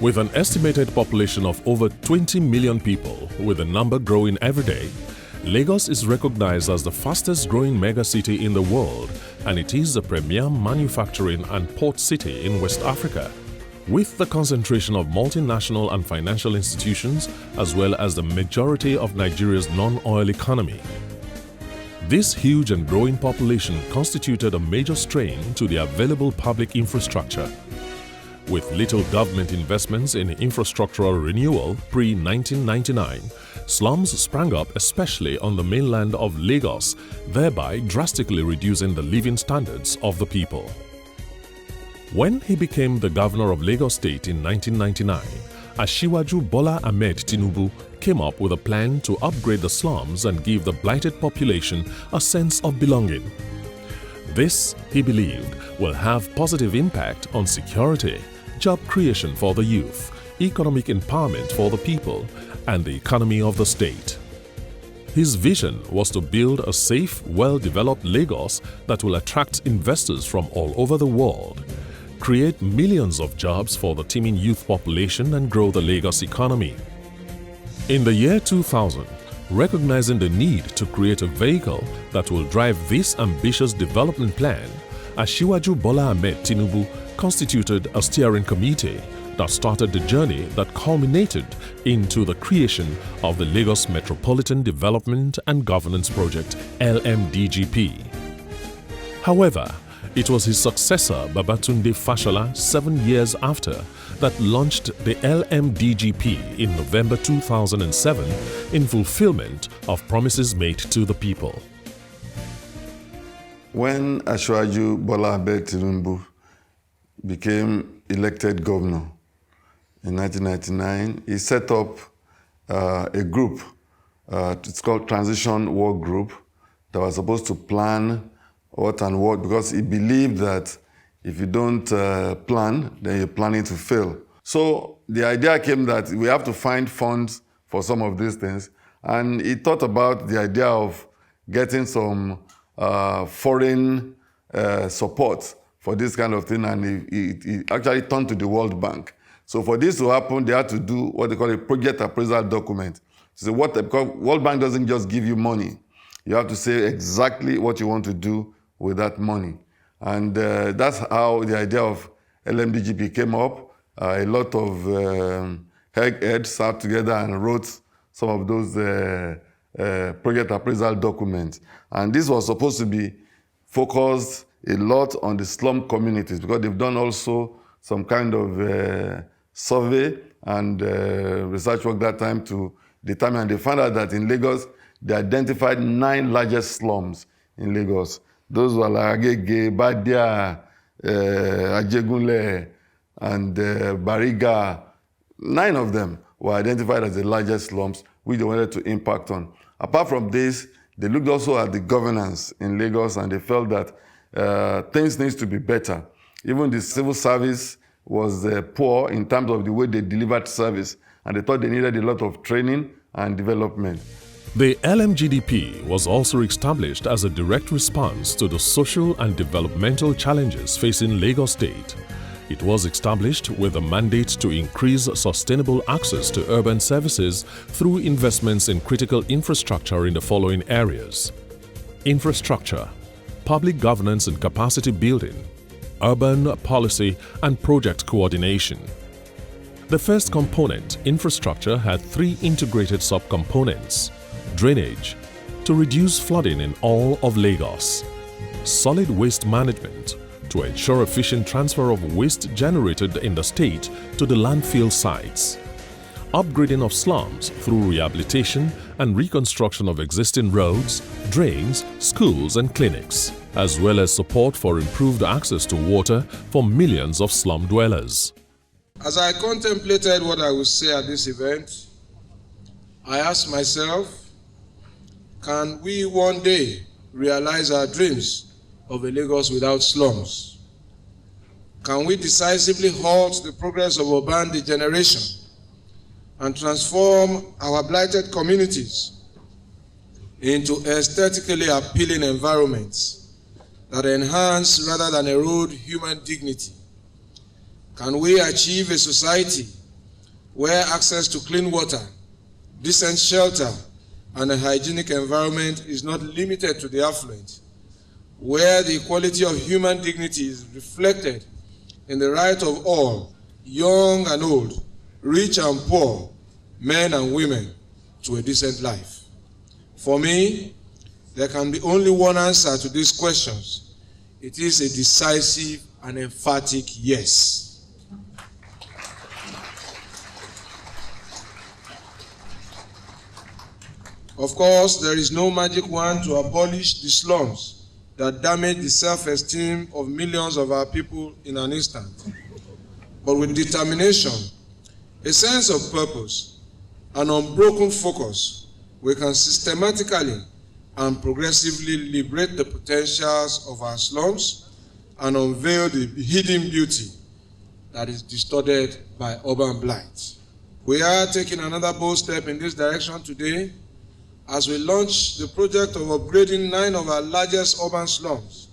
With an estimated population of over 20 million people, with the number growing every day, Lagos is recognized as the fastest growing megacity in the world, and it is the premier manufacturing and port city in West Africa. With the concentration of multinational and financial institutions, as well as the majority of Nigeria's non-oil economy, this huge and growing population constituted a major strain to the available public infrastructure. With little government investments in infrastructural renewal pre-1999, slums sprang up especially on the mainland of Lagos, thereby drastically reducing the living standards of the people. When he became the governor of Lagos State in 1999, Asiwaju Bola Ahmed Tinubu came up with a plan to upgrade the slums and give the blighted population a sense of belonging. This, he believed, will have positive impact on security, job creation for the youth, economic empowerment for the people, and the economy of the state. His vision was to build a safe, well-developed Lagos that will attract investors from all over the world, create millions of jobs for the teeming youth population, and grow the Lagos economy. In the year 2000, recognizing the need to create a vehicle that will drive this ambitious development plan, Asiwaju Bola Ahmed Tinubu constituted a steering committee that started the journey that culminated into the creation of the Lagos Metropolitan Development and Governance Project (LMDGP). However, it was his successor Babatunde Fashola 7 years after that launched the LMDGP in November 2007 in fulfillment of promises made to the people. When Asiwaju Bola Ahmed Tinubu became elected governor in 1999, he set up a group, it's called Transition Work Group, that was supposed to plan what and what, because he believed that if you don't plan, then you're planning to fail. So the idea came that we have to find funds for some of these things, and he thought about the idea of getting some foreign support for this kind of thing, and he actually turned to the World Bank. So for this to happen, they had to do what they call a project appraisal document. So because World Bank doesn't just give you money. You have to say exactly what you want to do with that money. And that's how the idea of LMDGP came up. A lot of heads sat together and wrote some of those project appraisal documents. And this was supposed to be focused a lot on the slum communities, because they've done also some kind of survey and research work that time to determine. And they found out that in Lagos, they identified 9 largest slums in Lagos. Those were like Agege, Badia, Ajegunle, and Bariga. 9 of them were identified as the largest slums, which they wanted to impact on. Apart from this, they looked also at the governance in Lagos, and they felt that things need to be better. Even the civil service was poor in terms of the way they delivered service, and they thought they needed a lot of training and development. The LMGDP was also established as a direct response to the social and developmental challenges facing Lagos State. It was established with a mandate to increase sustainable access to urban services through investments in critical infrastructure in the following areas: infrastructure, public governance and capacity building, urban policy and project coordination. The first component, infrastructure, had 3 integrated subcomponents: drainage, to reduce flooding in all of Lagos; solid waste management, to ensure efficient transfer of waste generated in the state to the landfill sites; upgrading of slums through rehabilitation and reconstruction of existing roads, drains, schools and clinics, as well as support for improved access to water for millions of slum dwellers. As I contemplated what I would say at this event, I asked myself, can we one day realize our dreams of a Lagos without slums? Can we decisively halt the progress of urban degeneration and transform our blighted communities into aesthetically appealing environments that enhance rather than erode human dignity? Can we achieve a society where access to clean water, decent shelter, and a hygienic environment is not limited to the affluent, where the equality of human dignity is reflected in the right of all, young and old, rich and poor, men and women, to a decent life. For me, there can be only one answer to these questions. It is a decisive and emphatic yes. Of course, there is no magic wand to abolish the slums that damage the self-esteem of millions of our people in an instant. But with determination, a sense of purpose, an unbroken focus, we can systematically and progressively liberate the potentials of our slums and unveil the hidden beauty that is distorted by urban blight. We are taking another bold step in this direction today as we launch the project of upgrading 9 of our largest urban slums,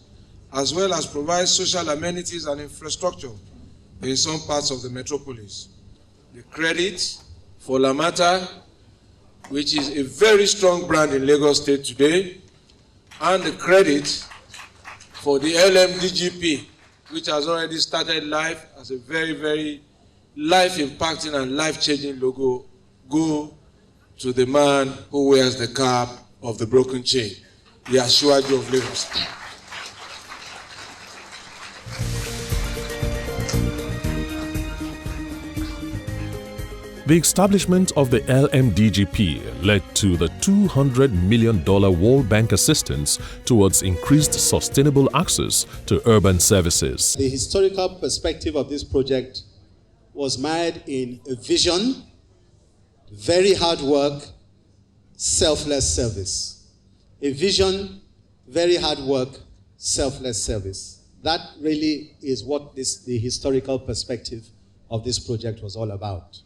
as well as provide social amenities and infrastructure in some parts of the metropolis. The credit for Lamata, which is a very strong brand in Lagos State today, and the credit for the LMDGP, which has already started life as a very, very life-impacting and life-changing logo, go to the man who wears the cap of the broken chain, the Asiwaju of Lagos. The establishment of the LMDGP led to the $200 million World Bank assistance towards increased sustainable access to urban services. The historical perspective of this project was mired in a vision, very hard work, selfless service. A vision, very hard work, selfless service. That really is what the historical perspective of this project was all about.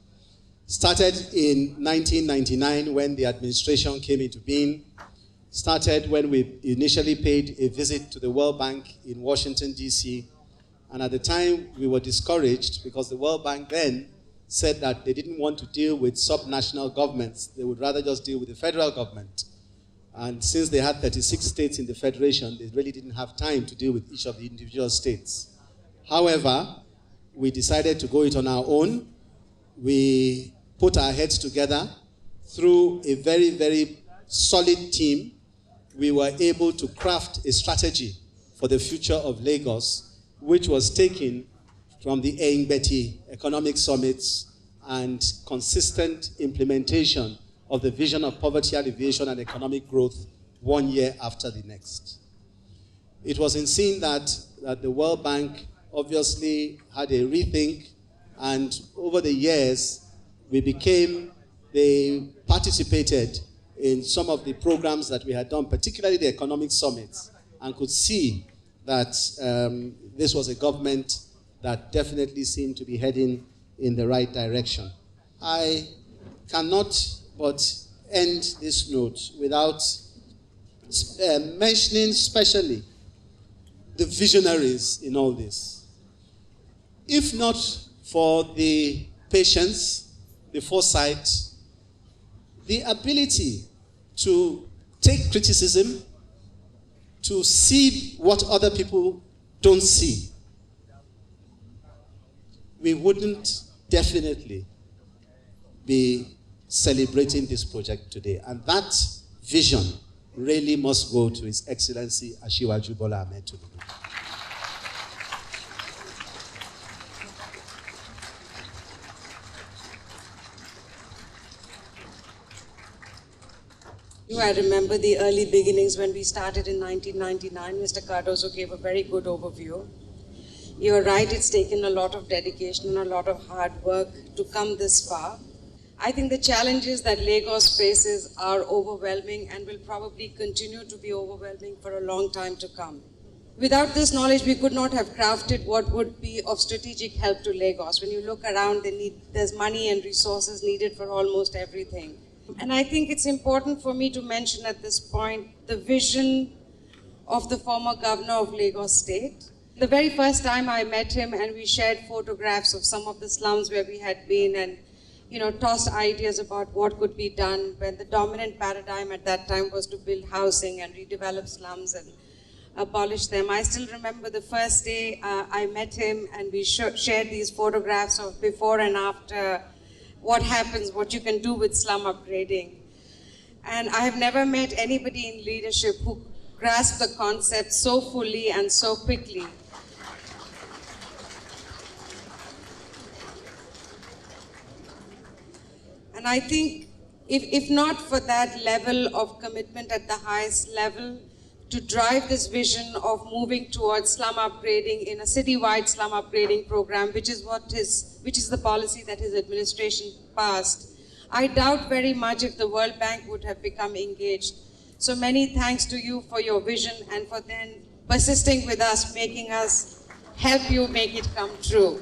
Started in 1999 when the administration came into being. Started when we initially paid a visit to the World Bank in Washington, D.C. And at the time, we were discouraged because the World Bank then said that they didn't want to deal with subnational governments. They would rather just deal with the federal government. And since they had 36 states in the federation, they really didn't have time to deal with each of the individual states. However, we decided to go it on our own. We put our heads together through a very, very solid team. We were able to craft a strategy for the future of Lagos, which was taken from the Betty economic summits and consistent implementation of the vision of poverty alleviation and economic growth 1 year after the next. It was in seeing that the World Bank obviously had a rethink, and over the years, they participated in some of the programs that we had done, particularly the economic summits, and could see that this was a government that definitely seemed to be heading in the right direction. I cannot but end this note without mentioning especially the visionaries in all this. If not for the patience, the foresight, the ability to take criticism, to see what other people don't see, we wouldn't definitely be celebrating this project today. And that vision really must go to His Excellency Asiwaju Bola Ahmed Tinubu. I remember the early beginnings when we started in 1999. Mr. Cardozo gave a very good overview. You're right, it's taken a lot of dedication and a lot of hard work to come this far. I think the challenges that Lagos faces are overwhelming and will probably continue to be overwhelming for a long time to come. Without this knowledge, we could not have crafted what would be of strategic help to Lagos. When you look around, there's money and resources needed for almost everything. And I think it's important for me to mention at this point the vision of the former governor of Lagos State. The very first time I met him and we shared photographs of some of the slums where we had been, and tossed ideas about what could be done when the dominant paradigm at that time was to build housing and redevelop slums and abolish them. I still remember the first day I met him and we shared these photographs of before and after, what happens, what you can do with slum upgrading. And I have never met anybody in leadership who grasped the concept so fully and so quickly. And I think if not for that level of commitment at the highest level to drive this vision of moving towards slum upgrading in a citywide slum upgrading program, which is the policy that his administration passed, I doubt very much if the World Bank would have become engaged. So many thanks to you for your vision and for then persisting with us, making us help you make it come true.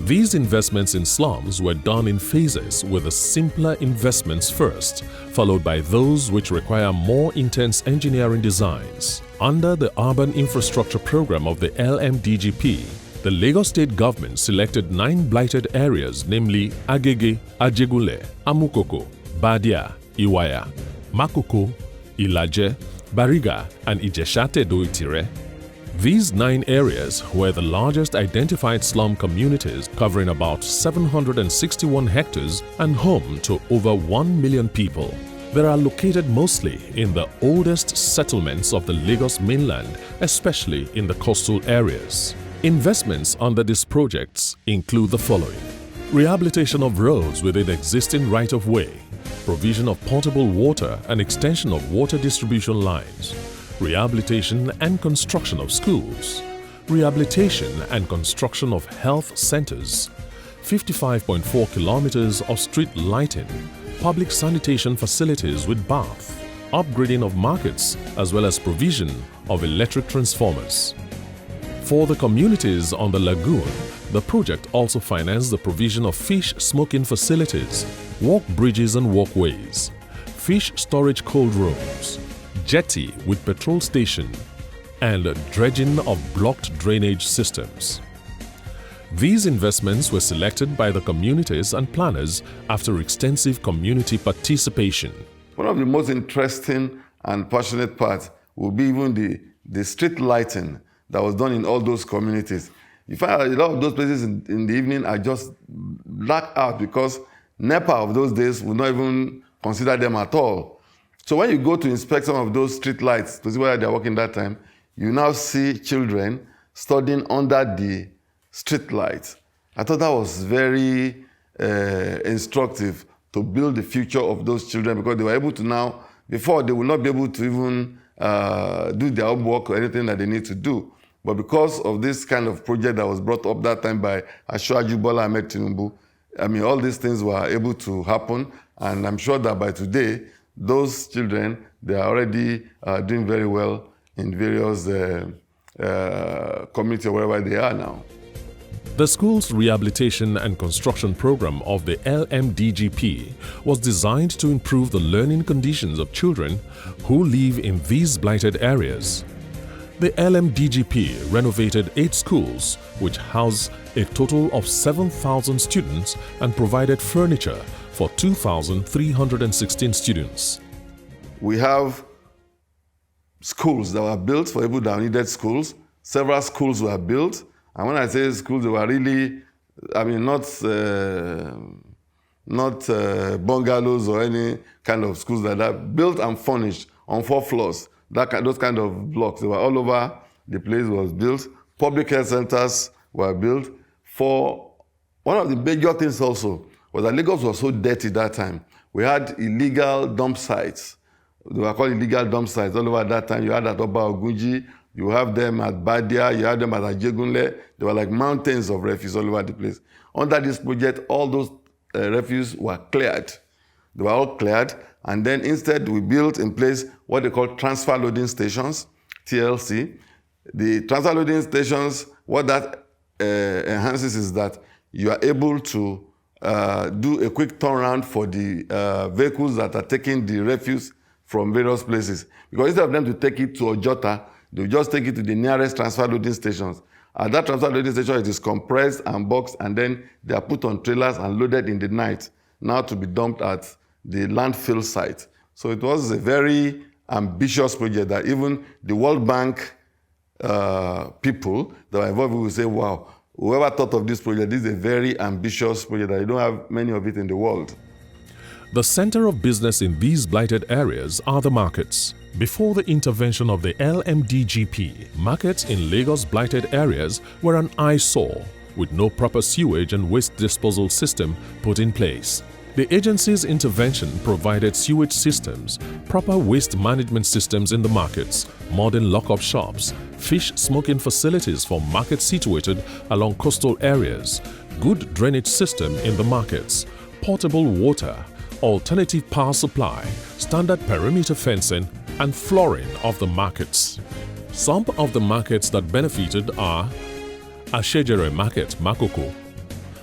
These investments in slums were done in phases, with the simpler investments first, followed by those which require more intense engineering designs. Under the Urban Infrastructure Program of the LMDGP, the Lagos State government selected 9 blighted areas, namely Agege, Ajegunle, Amukoko, Badia, Iwaya, Makoko, Ilaje, Bariga, and Ijesha-Tedo-Itire. These 9 areas were the largest identified slum communities, covering about 761 hectares and home to over 1 million people. They are located mostly in the oldest settlements of the Lagos mainland, especially in the coastal areas. Investments under these projects include the following: rehabilitation of roads within existing right-of-way, provision of potable water and extension of water distribution lines, rehabilitation and construction of schools, rehabilitation and construction of health centers, 55.4 kilometers of street lighting, public sanitation facilities with bath, upgrading of markets, as well as provision of electric transformers. For the communities on the lagoon, the project also financed the provision of fish smoking facilities, walk bridges and walkways, fish storage cold rooms, jetty with petrol station, and dredging of blocked drainage systems. These investments were selected by the communities and planners after extensive community participation. One of the most interesting and passionate parts will be even the street lighting that was done in all those communities. You find a lot of those places in the evening are just blacked out because NEPA of those days would not even consider them at all. So when you go to inspect some of those street lights to see whether they're working that time, you now see children studying under the street lights. I thought that was very instructive to build the future of those children, because they were able to now, before they would not be able to even do their own work or anything that they need to do. But because of this kind of project that was brought up that time by Asiwaju Bola Ahmed Tinubu, all these things were able to happen, and I'm sure that by today, those children, they are already doing very well in various communities or wherever they are now. The school's rehabilitation and construction program of the LMDGP was designed to improve the learning conditions of children who live in these blighted areas. The LMDGP renovated 8 schools, which house a total of 7,000 students, and provided furniture for 2,316 students. We have schools that were built for people that needed schools. Several schools were built. And when I say schools, they were really, not bungalows or any kind of schools like that, built and furnished on 4 floors. Those kind of blocks, they were all over the place. Was built. Public health centers were built. For one of the major things also was that Lagos was so dirty that time. We had illegal dump sites. They were called illegal dump sites all over that time. You had at Oba Ogunji, you have them at Badia, you have them at Ajegunle. They were like mountains of refuse all over the place. Under this project, all those refuse were cleared. They were all cleared. And then instead, we built in place what they call transfer loading stations, TLC. The transfer loading stations, what that enhances is that you are able to do a quick turnaround for the vehicles that are taking the refuse from various places. Because instead of them to take it to Ojota, They will just take it to the nearest transfer loading stations. At that transfer loading station, it is compressed and boxed, and then they are put on trailers and loaded in the night, now to be dumped at the landfill site. So it was a very ambitious project that even the World Bank people that were involved will say, wow, whoever thought of this project, this is a very ambitious project that you don't have many of it in the world. The center of business in these blighted areas are the markets. Before the intervention of the LMDGP, markets in Lagos blighted areas were an eyesore with no proper sewage and waste disposal system put in place. The agency's intervention provided sewage systems, proper waste management systems in the markets, modern lock-up shops, fish smoking facilities for markets situated along coastal areas, good drainage system in the markets, portable water, alternative power supply, standard perimeter fencing, and flooring of the markets. Some of the markets that benefited are Ashejere Market, Makoko,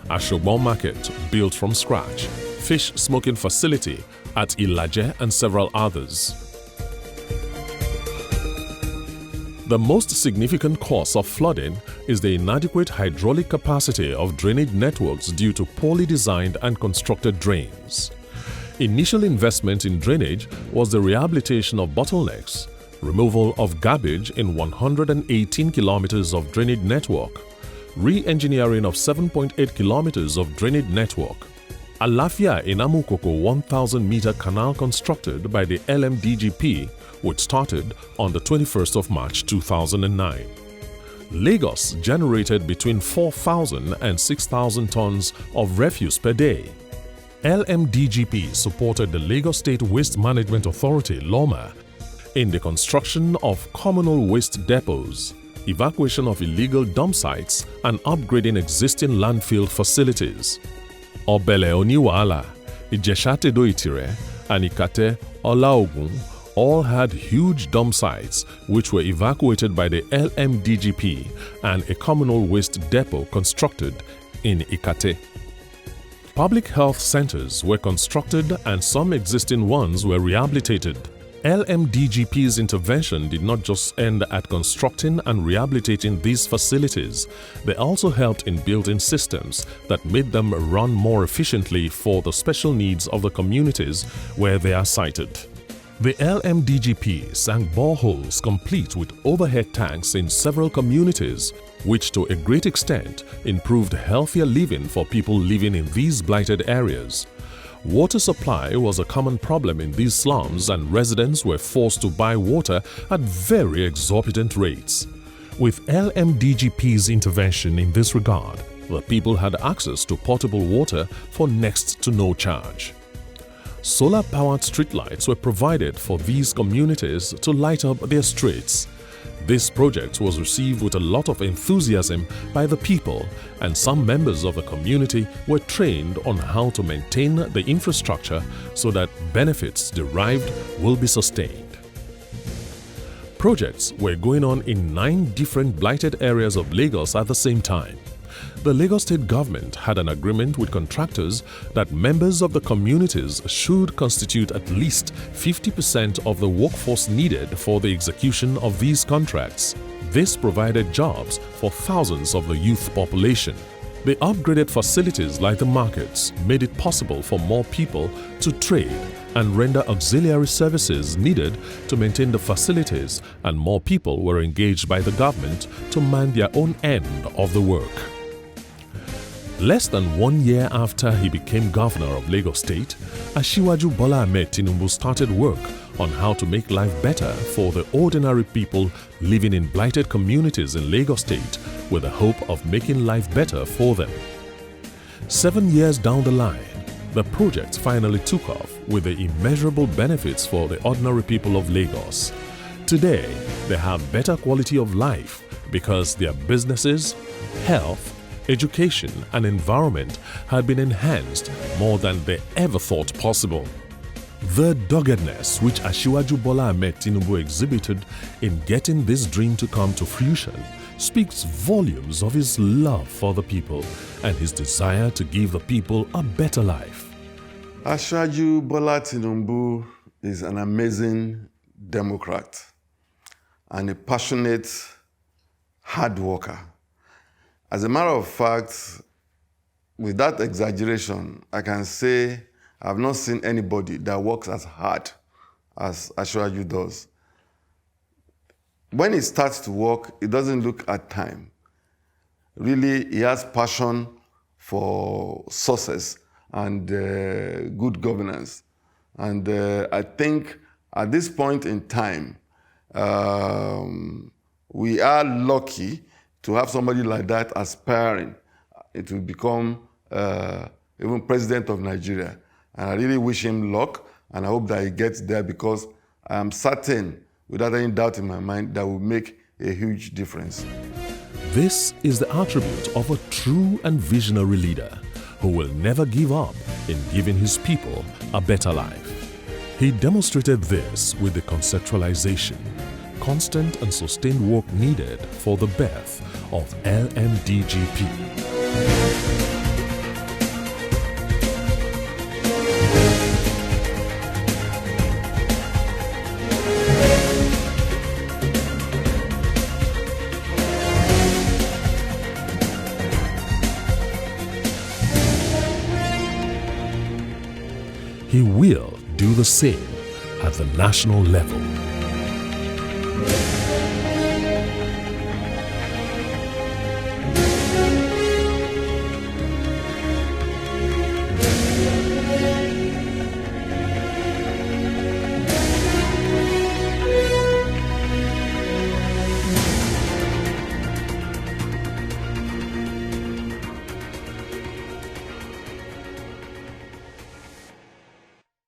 Ashogbon Market, built from scratch, fish smoking facility at Ilaje, and several others. The most significant cause of flooding is the inadequate hydraulic capacity of drainage networks due to poorly designed and constructed drains. Initial investment in drainage was the rehabilitation of bottlenecks, removal of garbage in 118 kilometers of drainage network, re-engineering of 7.8 kilometers of drainage network, Alafia in Amukoko 1,000-meter canal constructed by the LMDGP, which started on the 21st of March 2009. Lagos generated between 4,000 and 6,000 tons of refuse per day. LMDGP supported the Lagos State Waste Management Authority (LOMA) in the construction of communal waste depots, evacuation of illegal dump sites, and upgrading existing landfill facilities. Obele Oniwala, Ijeshatedo Itire, and Ikate Olaogun all had huge dump sites which were evacuated by the LMDGP and a communal waste depot constructed in Ikate. Public health centers were constructed and some existing ones were rehabilitated. LMDGP's intervention did not just end at constructing and rehabilitating these facilities, they also helped in building systems that made them run more efficiently for the special needs of the communities where they are sited. The LMDGP sank boreholes complete with overhead tanks in several communities, which to a great extent improved healthier living for people living in these blighted areas. Water supply was a common problem in these slums, and residents were forced to buy water at very exorbitant rates. With LMDGP's intervention in this regard, the people had access to potable water for next to no charge. Solar-powered streetlights were provided for these communities to light up their streets. This project was received with a lot of enthusiasm by the people, and some members of the community were trained on how to maintain the infrastructure so that benefits derived will be sustained. Projects were going on in 9 different blighted areas of Lagos at the same time. The Lagos State government had an agreement with contractors that members of the communities should constitute at least 50% of the workforce needed for the execution of these contracts. This provided jobs for thousands of the youth population. The upgraded facilities like the markets made it possible for more people to trade and render auxiliary services needed to maintain the facilities, and more people were engaged by the government to man their own end of the work. Less than 1 year after he became governor of Lagos State, Asiwaju Bola Ahmed Tinubu started work on how to make life better for the ordinary people living in blighted communities in Lagos State, with the hope of making life better for them. 7 years down the line, the project finally took off with the immeasurable benefits for the ordinary people of Lagos. Today, they have better quality of life because their businesses, health, education and environment had been enhanced more than they ever thought possible. The doggedness which Asiwaju Bola Ahmed Tinubu exhibited in getting this dream to come to fruition speaks volumes of his love for the people and his desire to give the people a better life. Asiwaju Bola Tinubu is an amazing Democrat. and a passionate hard worker. As a matter of fact, with that exaggeration, I can say I've not seen anybody that works as hard as Asiwaju does. When he starts to work, he doesn't look at time. Really, he has passion for success and good governance. And I think at this point in time, we are lucky to have somebody like that aspiring to become even president of Nigeria. And I really wish him luck, and I hope that he gets there, because I am certain, without any doubt in my mind, that will make a huge difference. This is the attribute of a true and visionary leader who will never give up in giving his people a better life. He demonstrated this with the conceptualization, constant and sustained work needed for the birth of LMDGP. He will do the same at the national level.